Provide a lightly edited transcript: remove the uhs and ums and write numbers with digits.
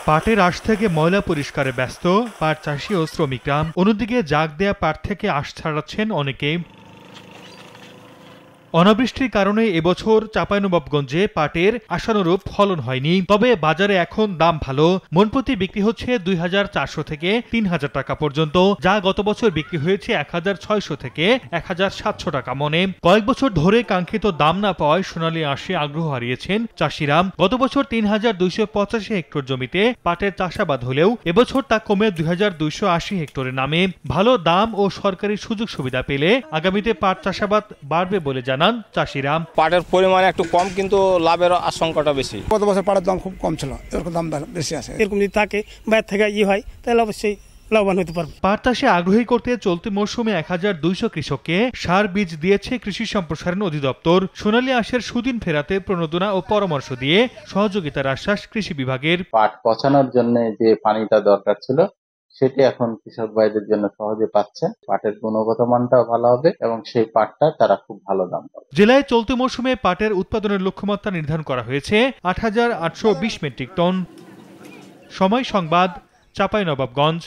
পাটের আঁশ থেকে ময়লা পরিষ্কারে ব্যস্ত পাট চাষি ও শ্রমিকরা। অন্যদিকে জাগ দেয়া পাট থেকে আঁশ ছাড়াচ্ছেন অনেকে। অনাবৃষ্টির কারণে এবছর চাঁপাইনবাবগঞ্জে পাটের আশানুরূপ ফলন হয়নি। তবে বাজারে এখন দাম ভালো। মনপ্রতি বিক্রি হচ্ছে ২,৪০০ থেকে ৩,০০০ টাকা পর্যন্ত, যা গত বছর বিক্রি হয়েছে ১,৬০০ থেকে ১,৭০০ টাকা মনে। কয়েক বছর ধরে কাঙ্ক্ষিত দাম না পাওয়ায় সোনালী আঁশে আগ্রহ হারিয়েছেন চাষিরা। গত বছর ৩,২৮৫ হেক্টর জমিতে পাটের চাষাবাদ হলেও এবছর তা কমে ২,২৮০ হেক্টরে নামে। ভালো দাম ও সরকারি সুযোগ সুবিধা পেলে আগামীতে পাট চাষাবাদ বাড়বে বলে জানান চাষিরা। পাটের পরিমাণ একটু কম, কিন্তু লাভের আশঙ্কাটা বেশি। গত বছর পাটের দাম খুব কম ছিল, এরকম দাম বেশি আছে। এরকম যদি থাকে বাইরে থেকে হয় তাহলে অবশ্যই লাভবান হতে পারবে। পাট চাষে আগ্রহী করতে চলতি মৌসুমে ১,২০০ কৃষককে সার বীজ দিয়েছে কৃষি সম্প্রসারণ অধিদপ্তর। সোনালী আঁশের সুদিন ফেরাতে প্রণোদনা ও পরামর্শ দিয়ে সহযোগিতার আশ্বাস কৃষি বিভাগের। পাট পচানোর জন্য যে পানিটা দরকার ছিল সেটি এখন কৃষক ভাইদের জন্য সহজে পাচ্ছে। পাটের গুণগত মানটাও ভালো হবে এবং সেই পাটটা তারা খুব ভালো দাম পাবে। জেলায় চলতি মৌসুমে পাটের উৎপাদনের লক্ষ্যমাত্রা নির্ধারণ করা হয়েছে ৮,৮২০ মেট্রিক টন। সময় সংবাদ, চাঁপাইনবাবগঞ্জ।